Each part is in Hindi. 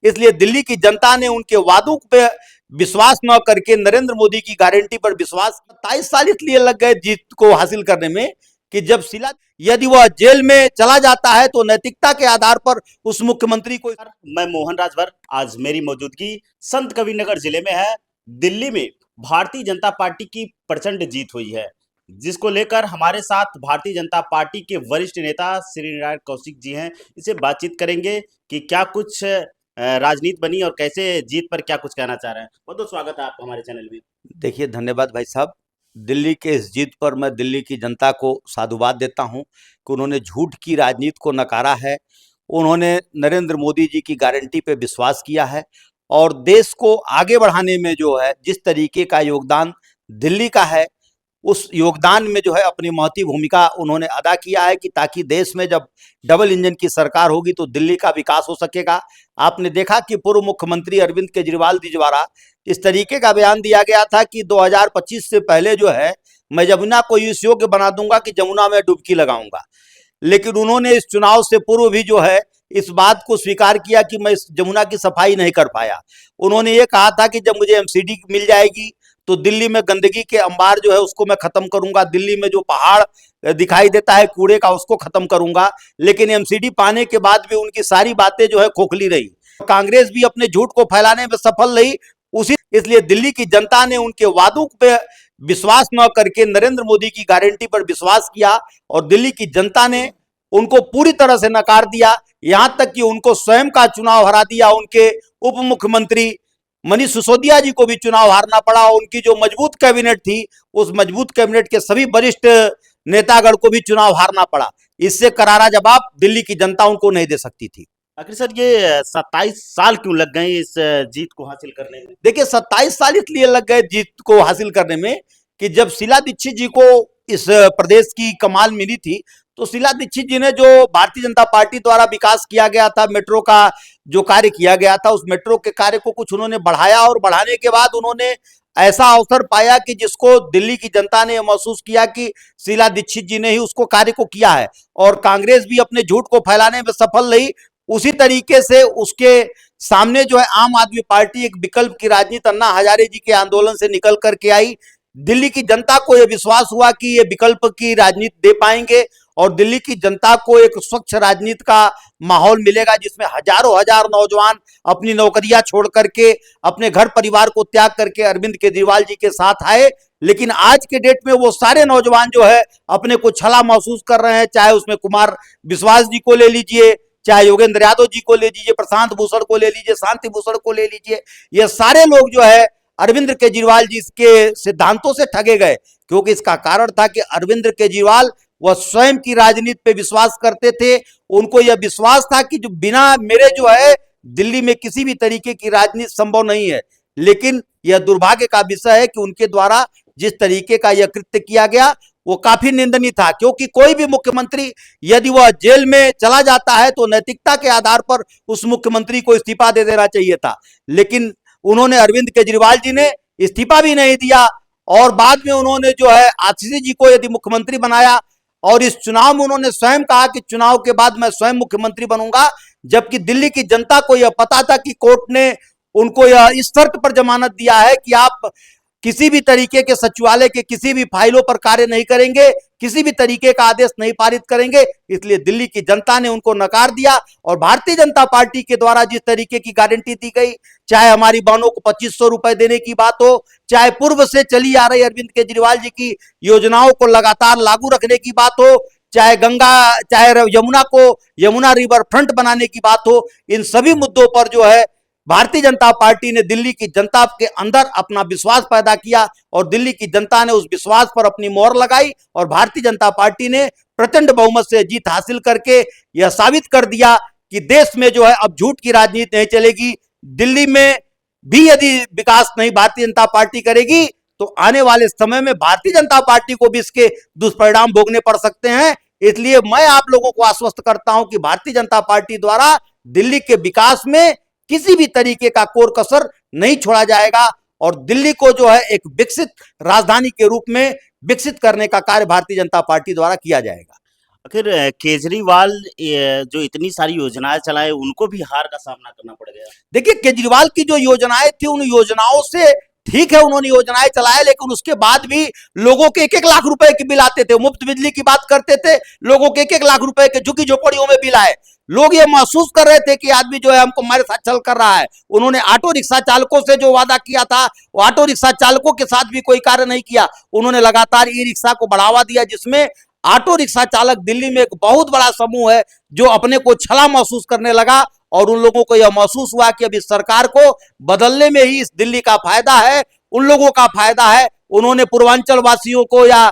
इसलिए दिल्ली की जनता ने उनके वादों पे विश्वास न करके नरेंद्र मोदी की गारंटी पर विश्वास 27 साल इसलिए लग गए जीत को हासिल करने में कि जब शिला यदि वह जेल में चला जाता है तो नैतिकता के आधार पर उस मुख्यमंत्री को। मैं मोहन राजभर, आज मेरी मौजूदगी संत कबीरनगर जिले में है। दिल्ली में भारतीय जनता पार्टी की प्रचंड जीत हुई है, जिसको लेकर हमारे साथ भारतीय जनता पार्टी के वरिष्ठ नेता श्री नारायण कौशिक जी हैं। इसे बातचीत करेंगे कि क्या कुछ राजनीति बनी और कैसे जीत पर क्या कुछ कहना चाह रहे हैं। बहुत बहुत स्वागत है आपका हमारे चैनल में। देखिए, धन्यवाद भाई साहब। दिल्ली के इस जीत पर मैं दिल्ली की जनता को साधुवाद देता हूं कि उन्होंने झूठ की राजनीति को नकारा है। उन्होंने नरेंद्र मोदी जी की गारंटी पे विश्वास किया है और देश को आगे बढ़ाने में जो है जिस तरीके का योगदान दिल्ली का है, उस योगदान में जो है अपनी महती भूमिका उन्होंने अदा किया है कि ताकि देश में जब डबल इंजन की सरकार होगी तो दिल्ली का विकास हो सकेगा। आपने देखा कि पूर्व मुख्यमंत्री अरविंद केजरीवाल जी द्वारा इस तरीके का बयान दिया गया था कि 2025 से पहले जो है मैं जमुना को इस योग्य बना दूंगा कि जमुना में डुबकी लगाऊंगा। लेकिन उन्होंने इस चुनाव से पूर्व भी जो है इस बात को स्वीकार किया कि मैं इस जमुना की सफाई नहीं कर पाया। उन्होंने ये कहा था कि जब मुझे एमसीडी मिल जाएगी तो दिल्ली में गंदगी के अंबार जो है उसको मैं खत्म करूंगा, दिल्ली में जो पहाड़ दिखाई देता है कूड़े का उसको खत्म करूंगा। लेकिन एमसीडी पाने के बाद भी उनकी सारी बातें जो है खोखली रही। कांग्रेस भी अपने झूठ को फैलाने में सफल रही। इसलिए दिल्ली की जनता ने उनके वादों पे विश्वास न करके नरेंद्र मोदी की गारंटी पर विश्वास किया और दिल्ली की जनता ने उनको पूरी तरह से नकार दिया। यहां तक कि उनको स्वयं का चुनाव हरा दिया। उनके उप मुख्यमंत्री मनीष सिसोदिया जी को भी चुनाव हारना पड़ा। उनकी जो मजबूत कैबिनेट थी, उस मजबूत कैबिनेट के सभी वरिष्ठ नेतागण को भी चुनाव हारना पड़ा। इससे करारा जवाब दिल्ली की जनता उनको नहीं दे सकती थी। आखिर सर, ये 27 साल क्यों लग गए इस जीत को हासिल करने में? देखिए, 27 साल इसलिए लग गए जीत को हासिल करने में कि जब शीला दीक्षित जी को इस प्रदेश की कमान मिली थी तो शीला दीक्षित जी ने जो भारतीय जनता पार्टी द्वारा विकास किया गया था, मेट्रो का जो कार्य किया गया था, उस मेट्रो के कार्य को कुछ उन्होंने बढ़ाया और बढ़ाने के बाद उन्होंने ऐसा अवसर पाया कि जिसको दिल्ली की जनता ने महसूस किया कि शीला दीक्षित जी ने ही उसको कार्य को किया है और कांग्रेस भी अपने झूठ को फैलाने में सफल रही। उसी तरीके से उसके सामने जो है आम आदमी पार्टी एक विकल्प की राजनीति अन्ना हजारे जी के आंदोलन से निकल करके आई। दिल्ली की जनता को यह विश्वास हुआ कि ये विकल्प की राजनीति दे पाएंगे और दिल्ली की जनता को एक स्वच्छ राजनीति का माहौल मिलेगा जिसमें हजारों हजार नौजवान अपनी नौकरियां छोड़ करके अपने घर परिवार को त्याग करके अरविंद केजरीवाल जी के साथ आए। लेकिन आज के डेट में वो सारे नौजवान जो है अपने को छला महसूस कर रहे हैं। चाहे उसमें कुमार विश्वास जी को ले लीजिए, चाहे योगेंद्र यादव जी को ले लीजिए, प्रशांत भूषण को ले लीजिए, शांति भूषण को ले लीजिए, ये सारे लोग जो है अरविंद केजरीवाल जी के सिद्धांतों से ठगे गए। क्योंकि इसका कारण था कि अरविंद केजरीवाल वह स्वयं की राजनीति पे विश्वास करते थे। उनको यह विश्वास था कि जो बिना मेरे जो है दिल्ली में किसी भी तरीके की राजनीति संभव नहीं है। लेकिन यह दुर्भाग्य का विषय है कि उनके द्वारा जिस तरीके का यह कृत्य किया गया वो काफी निंदनीय था। क्योंकि कोई भी मुख्यमंत्री यदि वह जेल में चला जाता है तो नैतिकता के आधार पर उस मुख्यमंत्री को इस्तीफा दे देना चाहिए था। लेकिन उन्होंने अरविंद केजरीवाल जी ने इस्तीफा भी नहीं दिया और बाद में उन्होंने जो है आशीष जी को यदि मुख्यमंत्री बनाया और इस चुनाव में उन्होंने स्वयं कहा कि चुनाव के बाद मैं स्वयं मुख्यमंत्री बनूंगा। जबकि दिल्ली की जनता को यह पता था कि कोर्ट ने उनको यह इस शर्त पर जमानत दिया है कि आप किसी भी तरीके के सचिवालय के किसी भी फाइलों पर कार्य नहीं करेंगे, किसी भी तरीके का आदेश नहीं पारित करेंगे। इसलिए दिल्ली की जनता ने उनको नकार दिया और भारतीय जनता पार्टी के द्वारा जिस तरीके की गारंटी दी गई, चाहे हमारी बहनों को 2500 रुपए देने की बात हो, चाहे पूर्व से चली आ रही अरविंद केजरीवाल जी की योजनाओं को लगातार लागू रखने की बात हो, चाहे यमुना को यमुना रिवर फ्रंट बनाने की बात हो, इन सभी मुद्दों पर जो है भारतीय जनता पार्टी ने दिल्ली की जनता के अंदर अपना विश्वास पैदा किया और दिल्ली की जनता ने उस विश्वास पर अपनी मोहर लगाई और भारतीय जनता पार्टी ने प्रचंड बहुमत से जीत हासिल करके यह साबित कर दिया कि देश में जो है अब झूठ की राजनीति नहीं चलेगी। दिल्ली में भी यदि विकास नहीं भारतीय जनता पार्टी करेगी तो आने वाले समय में भारतीय जनता पार्टी को भी इसके दुष्परिणाम भोगने पड़ सकते हैं। इसलिए मैं आप लोगों को आश्वस्त करता हूं कि भारतीय जनता पार्टी द्वारा दिल्ली के विकास में किसी भी तरीके का कोर कसर नहीं छोड़ा जाएगा और दिल्ली को जो है एक विकसित राजधानी के रूप में विकसित करने का कार्य भारतीय जनता पार्टी द्वारा किया जाएगा। आखिर केजरीवाल जो इतनी सारी योजनाएं चलाए उनको भी हार का सामना करना पड़ गया। देखिए केजरीवाल की जो योजनाएं थी उन योजनाओं से ठीक है उन्होंने योजनाएं चलाए, लेकिन उसके बाद भी लोगों के 1-1 लाख रुपए के बिल आते थे। मुफ्त बिजली की बात करते थे, लोगों के 1-1 लाख रुपए के झुग्गी झोपड़ियों में बिल आए। लोग ये महसूस कर रहे थे कि आदमी जो है हमको हमारे साथ छल कर रहा है। उन्होंने ऑटो रिक्शा चालकों से जो वादा किया था वो ऑटो रिक्शा चालकों के साथ भी कोई कार्य नहीं किया। उन्होंने लगातार ई रिक्शा को बढ़ावा दिया, जिसमें ऑटो रिक्शा चालक दिल्ली में एक बहुत बड़ा समूह है जो अपने को छला महसूस करने लगा, और उन लोगों को यह महसूस हुआ कि अब इस सरकार को बदलने में ही इस दिल्ली का फायदा है, उन लोगों का फायदा है। उन्होंने पूर्वांचल वासियों को या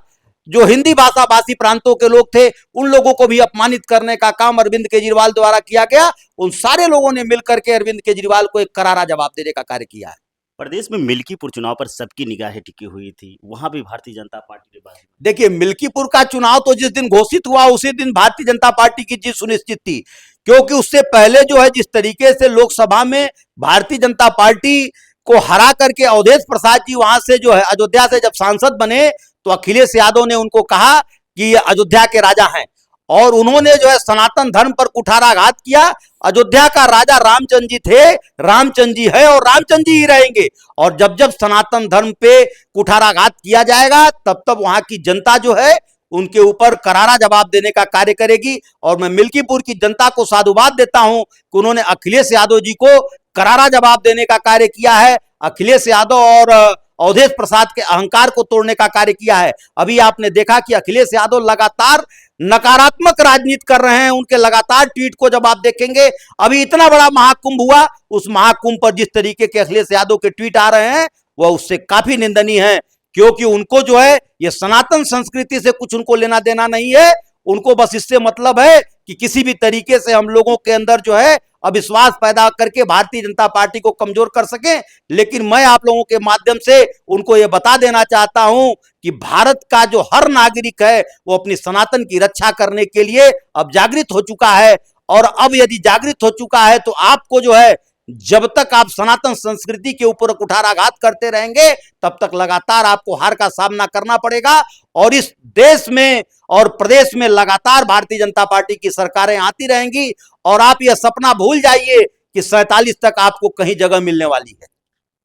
जो हिंदी भाषा भाषी प्रांतों के लोग थे उन लोगों को भी अपमानित करने का काम अरविंद केजरीवाल द्वारा किया गया। उन सारे लोगों ने मिलकर के अरविंद केजरीवाल को एक करारा जवाब देने का कार्य किया है। प्रदेश में मिल्कीपुर चुनाव पर सबकी निगाहें टिकी हुई थी, वहां भी भारतीय जनता पार्टी ने बाजी। देखिए मिल्कीपुर का चुनाव तो जिस दिन घोषित हुआ उसी दिन भारतीय जनता पार्टी की जीत सुनिश्चित थी, क्योंकि उससे पहले जो है जिस तरीके से लोकसभा में भारतीय जनता पार्टी को हरा करके अवधेश प्रसाद जी वहां से जो है अयोध्या से जब सांसद बने तो अखिलेश यादव ने उनको कहा कि ये अयोध्या के राजा हैं, और उन्होंने जो है सनातन धर्म पर कुठाराघात किया। अयोध्या का राजा रामचंद्र जी थे, रामचंद्र जी है और रामचंद्र जी ही रहेंगे, और जब जब सनातन धर्म पे कुठाराघात किया जाएगा तब तब वहां की जनता जो है उनके ऊपर करारा जवाब देने का कार्य करेगी। और मैं मिल्कीपुर की जनता को साधुवाद देता हूं कि उन्होंने अखिलेश यादव जी को करारा जवाब देने का कार्य किया है। अखिलेश यादव और अवधेश प्रसाद के अहंकार को तोड़ने का कार्य किया है। अभी आपने देखा कि अखिलेश यादव लगातार नकारात्मक राजनीति कर रहे हैं, उनके लगातार ट्वीट को जब आप देखेंगे, अभी इतना बड़ा महाकुंभ हुआ, उस महाकुंभ पर जिस तरीके के अखिलेश यादव के ट्वीट आ रहे हैं वह उससे काफी निंदनीय है, क्योंकि उनको जो है ये सनातन संस्कृति से कुछ उनको लेना देना नहीं है। उनको बस इससे मतलब है कि किसी भी तरीके से हम लोगों के अंदर जो है अविश्वास पैदा करके भारतीय जनता पार्टी को कमजोर कर सकें। लेकिन मैं आप लोगों के माध्यम से उनको यह बता देना चाहता हूं कि भारत का जो हर नागरिक है वो अपनी सनातन की रक्षा करने के लिए अब जागृत हो चुका है, और अब यदि जागृत हो चुका है तो आपको जो है जब तक आप सनातन संस्कृति के ऊपर कुठाराघात करते रहेंगे तब तक लगातार आपको हार का सामना करना पड़ेगा। और इस देश में और प्रदेश में लगातार भारतीय जनता पार्टी की सरकारें आती रहेंगी, और आप यह सपना भूल जाइए कि 47 तक आपको कहीं जगह मिलने वाली है।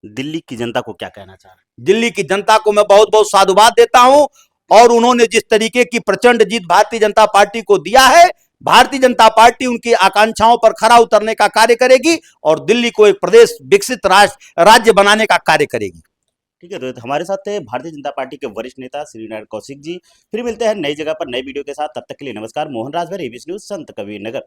दिल्ली की जनता को क्या कहना चाह रहे हैं? दिल्ली की जनता को मैं बहुत बहुत साधुवाद देता हूं, और उन्होंने जिस तरीके की प्रचंड जीत भारतीय जनता पार्टी को दिया है, भारतीय जनता पार्टी उनकी आकांक्षाओं पर खरा उतरने का कार्य करेगी और दिल्ली को एक प्रदेश विकसित राज्य बनाने का कार्य करेगी। ठीक है रोहित, हमारे साथ थे भारतीय जनता पार्टी के वरिष्ठ नेता श्री नारायण कौशिक जी। फिर मिलते हैं नई जगह पर नई वीडियो के साथ, तब तक के लिए नमस्कार। मोहन राजभर, एबीसी न्यूज, संत कबीर नगर।